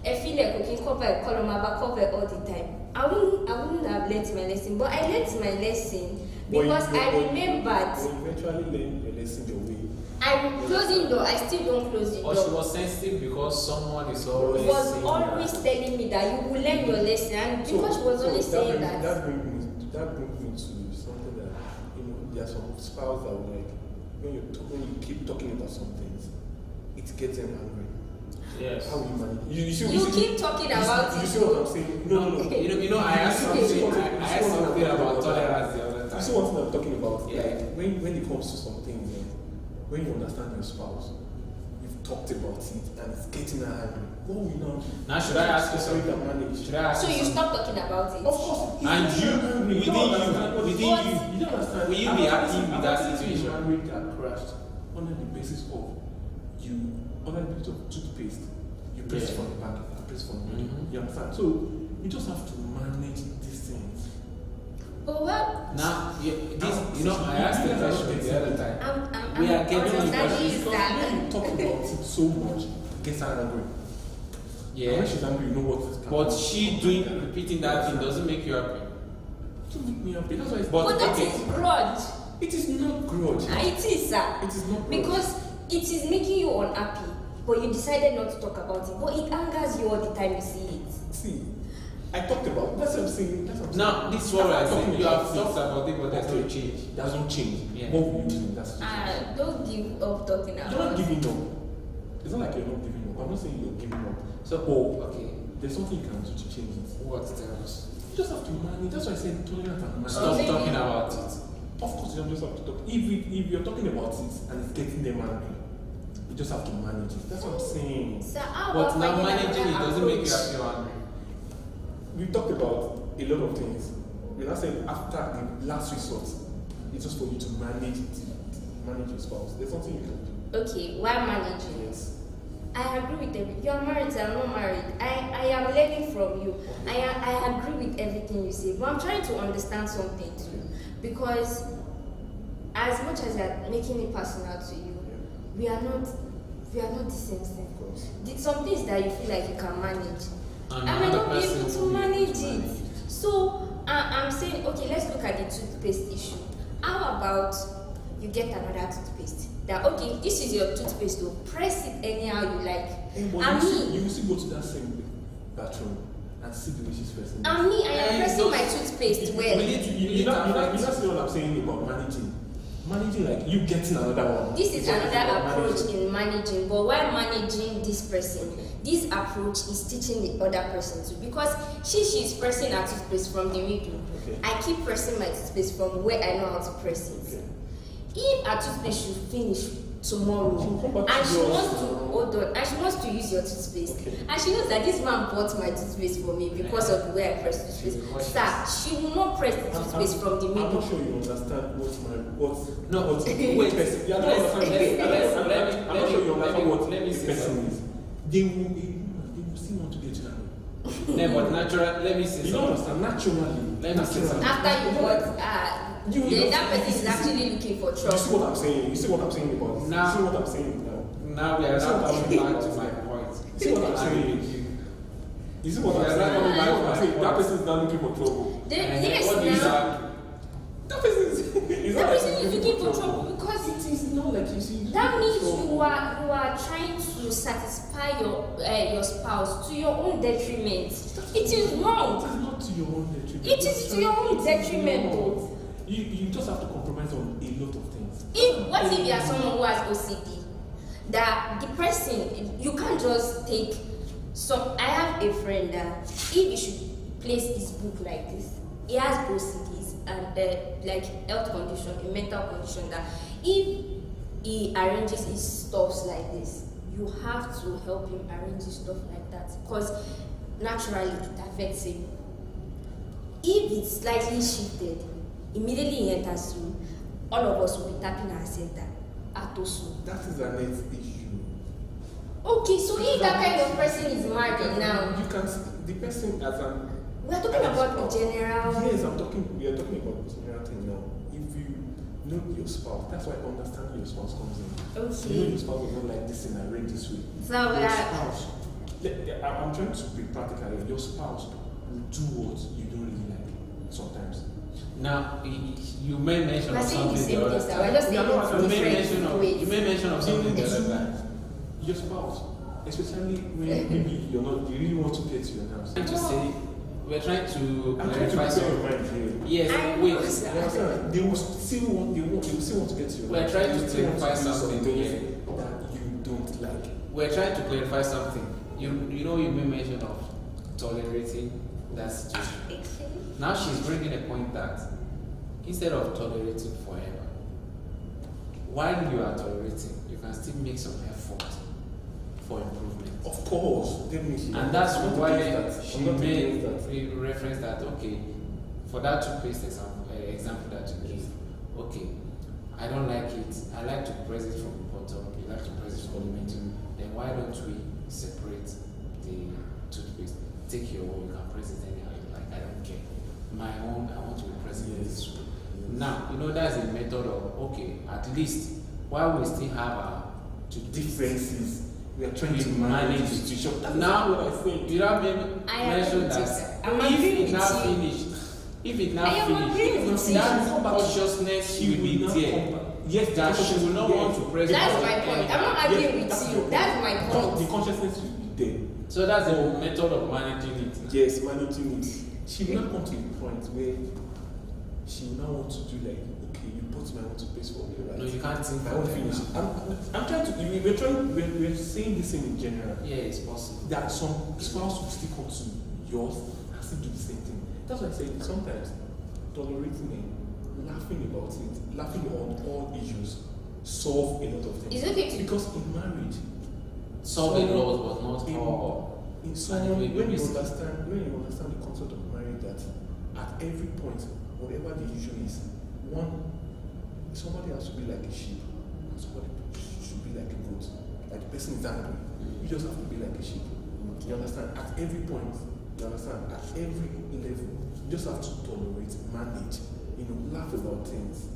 I feel like cooking cover all the time, I wouldn't have learned my lesson. But I learned my lesson because I remembered. You eventually learn your lesson your way. I'm closing door. I still don't close the door. Or she was sensitive because someone is always telling me that you will learn your lesson, and because she was always saying that. That brings me to something that there are some spouse that will like when you keep talking about some things, it gets them angry. Yes. How will you manage? You keep talking about it. You see what I'm saying? No. I asked something about tolerance the other time. You see what I'm talking about? Yeah. Like when it comes to some things, when you understand your spouse, you've talked about it and it's getting her angry. What will you now do? Now should I ask you something? Should I ask So you stop talking about it? Of course. And you, within you don't understand. will you be happy with that situation? Marriage that crashed on the basis of on the basis of toothpaste, you press from the back, I press from the middle. You understand? So you just have to manage these things. But what? Now, I asked the question the other time. We are getting When you talk about it so much, it gets her angry. Yeah. And when she's angry, you know what is coming. But she repeating that thing doesn't make you happy. It doesn't make me happy. That's why it's But that is grudge. It is not grudge. It is, sir. It is not grudge. Because it is making you unhappy, but you decided not to talk about it. But it angers you all the time you see it. See, I talked about that's what I'm saying. Now, this is what I said. You have talked about it, but there's no change. It doesn't change. Yeah. What will you do in that situation? Don't give up talking about it. You're not giving up. It's not like you're not giving up. I'm not saying you're giving up. So, okay. There's something you can do to change it. What else? You just have to manage. That's why I said tolerant and manage. Stop talking about it. Of course, you don't just have to talk. If you're talking about it and it's getting them angry, you just have to manage it. That's what I'm saying. So But now managing it doesn't make you happy or angry. We talked about a lot of things. We now said after the last resort, it's just for you to manage your spouse. There's something you can do. Okay, while managing. Yes. I agree with everything. You are married, I'm not married. I am learning from you. I agree with everything you say, but I'm trying to understand something too. Because as much as I'm making it personal to you, we are not the same thing. Some things that you feel like you can manage, I might not be able to manage it. So I'm saying, okay, let's look at the toothpaste issue. How about you get another toothpaste? That okay, this is your toothpaste, so press it anyhow you like. You will still go to that same bathroom and see the way she's pressing. I am pressing my toothpaste well. You not see what I'm saying about managing. Managing, like you getting another one. This is another approach in managing, but while managing this person, this approach is teaching the other person too. Because she's pressing her toothpaste from the middle. Okay. I keep pressing my toothpaste from where I know how to press it. Okay. If her toothpaste should finish tomorrow and she wants to use your toothpaste, and she knows that this man bought my toothpaste for me because of the way I press toothpaste, sir, she will not press the toothpaste from the middle. I'm not sure you understand wait. I'm not sure you understand what the person is. They will still want to get you that way. No, but natural. Let me say you don't understand naturally. Let me say something. After you bought that person is actually looking for trouble. You see what I'm saying? You see what I'm saying about this? Now, you see what I'm saying now? Now we are not coming back to my point. You see what I'm saying? You see what I'm saying? That person is not looking for trouble. Yes, what do you say? That person is looking for trouble because it is not like you see. That means you are trying to satisfy your spouse to your own detriment. It is wrong. It is not to your own detriment. It is to your own detriment, though. You just have to compromise on a lot of things. What if you are someone who has OCD? That the person, you can't just take some. I have a friend that if he should place his book like this, he has OCDs and like health condition, a mental condition, that if he arranges his stuffs like this, you have to help him arrange his stuff like that because naturally it affects him. If it's slightly shifted, immediately he enters room, all of us will be tapping our center at Osu. That is a net issue. Okay, so if that kind of person is married now, you can see the person as an. We are talking about the general. Yes, we are talking about the general thing now. If you know your spouse, that's why understanding your spouse comes in. Okay. You know your spouse will not like this and I read this way. So your spouse. I'm trying to be practical. Your spouse will do what you don't really like sometimes. Now, you made mention of something the other time. You made mention of something the other time. Your spouse, especially when maybe you really want to get to your nerves. We're trying to clarify something. Yes, wait. They will still want to get to your nerves. We're trying to clarify something that you don't like. We're trying to clarify something. You know, you made mention of tolerating that situation. Now she's bringing a point that instead of tolerating forever, while you are tolerating, you can still make some effort for improvement. Of course, definitely. And that's why she made reference that, okay, for that toothpaste example that you gave, okay, I don't like it. I like to press it from the bottom. You like to press it from the middle. Then why don't we separate the toothpaste? Take your own, you can press it anyhow you like. I don't care. My own, I want to be present this way. Now, that's a method of, okay, at least while we still have our differences, we are trying to manage the situation. Now, you have mentioned that if it now finished, that consciousness will be there. Yes, that she will not want to press. That's my point. I'm not arguing with you. That's my point. The consciousness will be there. So that's the method of managing it. Yes, managing it. She will not come to the point where she will not want to do like, okay, you put my own toothpaste for me, right? No, you can't think. I won't finish. I'm trying to. We're saying this thing in general. Yeah, it's possible. That some spouse will still come to yours and still do the same thing. That's why I say sometimes tolerating and laughing about it, laughing on all issues, solve a lot of things. It's okay because in marriage, solving laws was not all. In someone, when you understand the concept of marriage, that at every point, whatever the issue is, somebody has to be like a sheep, and somebody should should be like a goat. Like the person is angry. You just have to be like a sheep. You understand? At every point, you understand? At every level, you just have to tolerate, manage, laugh about things.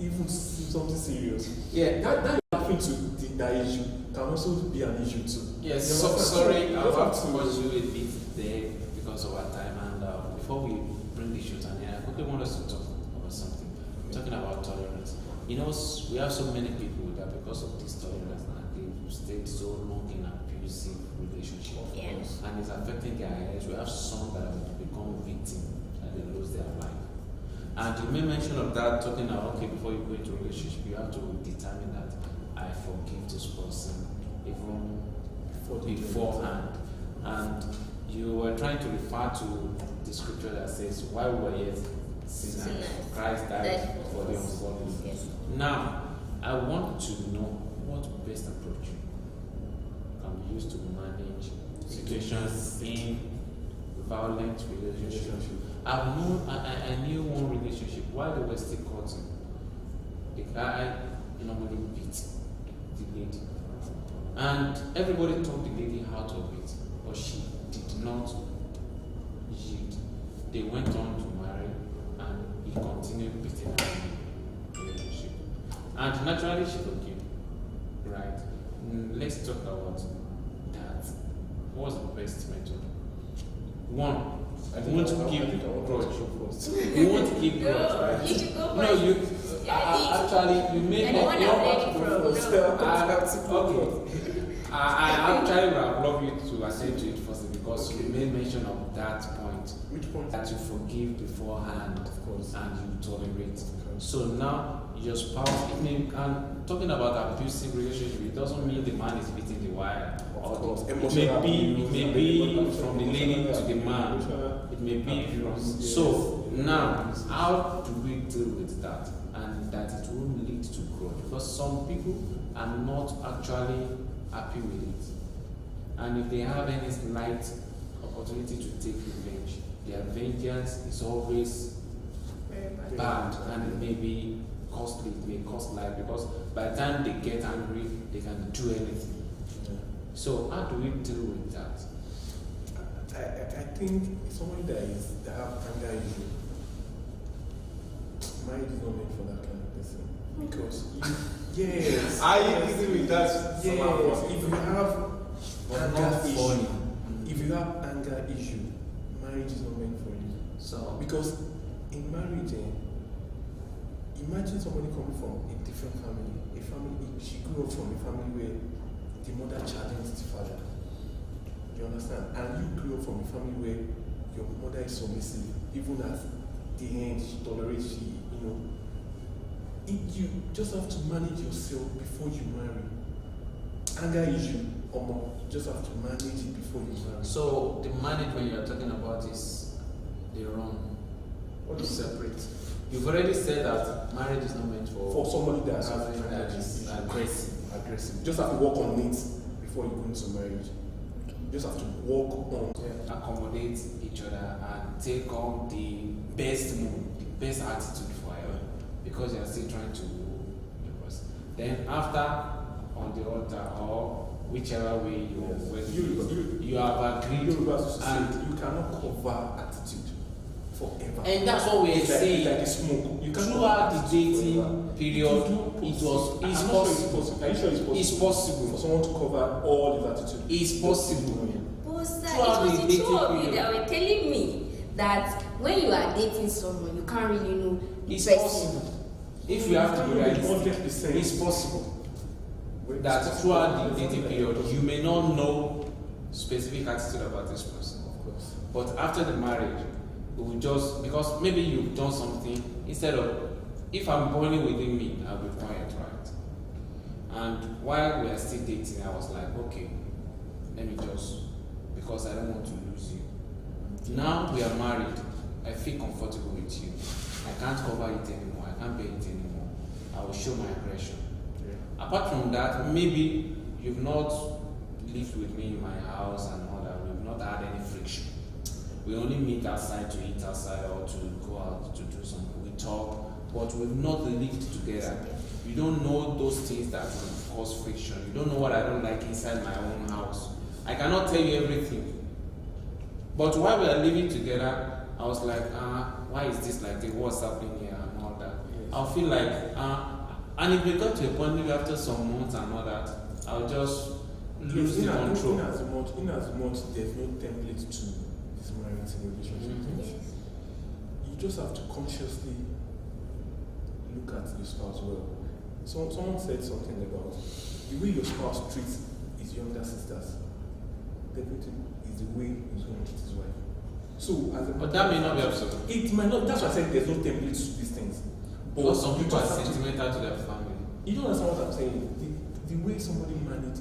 Even something serious. Yeah. That laughing to that issue can also be an issue too. Yes, sorry, I'll have to pause you a bit there because of our time. And before we bring the shoot on here, I quickly want us to talk about something. Talking about tolerance. We have so many people that because of this tolerance, they've stayed so long in abusive relationships. Yes. And it's affecting their heads. We have some that have become victims and they lose their life. And you made mention of that, talking about, okay, before you go into a relationship, you have to determine that I forgive this person even beforehand. And you were trying to refer to the scripture that says, while we were yet sinners, Christ died for the ungodly. Yes. Now, I want to know what best approach can be used to manage situations in violent relationships. I knew one relationship while they were still courting. The guy normally beat the lady, and everybody told the lady out of it, but she did not yield. They went on to marry, and he continued beating her in the relationship. And naturally, she forgave. Right? Let's talk about that. What's the best method? One. We won't keep grudge. We won't keep grudge, right? You should go No, you actually you made Anyone I'm ready from. Okay. I actually would have loved you to accede to it first because you made mention of that point. Which point? That you forgive beforehand, of course, and you tolerate. So now your spouse, and talking about abusive relationship, it doesn't mean the man is beating the wife. It may be from the lady to the man. It may be from. So now, how do we deal with that, and that it won't lead to growth? Because some people are not actually happy with it, and if they have any slight opportunity to take revenge, their vengeance is always bad, and it may be costly. It may cost life because by the time they get angry, they can do anything. So how do we deal with that? I think someone that have anger issue, mind is not made for that kind of person. Because yes, I agree with that. Yes, if you have anger issue, marriage is not meant for you. So because in marriage, imagine somebody coming from a different family. She grew up from a family where the mother challenged the father. You understand? And you grew up from a family where your mother is submissive, even at the end she tolerates you just have to manage yourself before you marry. Anger issue, you just have to manage it before you marry. So the management you're talking about is the wrong. What is separate? You've already said that marriage is not meant for somebody that has that is aggressive. You just have to work on it before you go into marriage. You just have to work on accommodate each other and take on the best mood, the best attitude for her, because you are still trying to woo the person. Then after on the altar or whichever way you have agreed, and you cannot cover attitude forever. And that's what we're saying. Like the smoke. You throughout the dating period, it's possible. Are you sure it's possible? It's possible for someone to cover all his attitude. It's possible. But sir, it was the two of you that were telling me that when you are dating someone, you can't really know the it's person. Possible. If you have to be realistic, it's possible that throughout the dating period, you may not know specific attitude about this person. Of course. But after the marriage, we will just, because maybe you've done something, instead of, if I'm burning within me, I'll be quiet, right? And while we are still dating, I was like, okay, let me just, because I don't want to lose you. Now we are married, I feel comfortable with you. I can't cover it anymore, I can't bear it anymore. I will show my aggression. Yeah. Apart from that, maybe you've not lived with me in my house and all that, we've not had any friction. We only meet outside to eat outside or to go out to do something. We talk, but we've not lived together. You don't know those things that will cause friction. You don't know what I don't like inside my own house. I cannot tell you everything. But while we are living together, I was like, why is this like this? What's happening here and all that? Yes. I'll feel like, and if we got to a point maybe after some months and all that, I'll just lose the control. In as much there's no template to this marital relationship things. Yes. You just have to consciously look at your spouse well. So someone said something about the way your spouse treats his younger sisters. Definitely is the way he's going to treat his wife. So as a But that may not be absolute. It might not. That's why I said there's no template to these things. Because some you people are just have to- sentimental to their family. You don't understand what I'm saying. The way somebody manages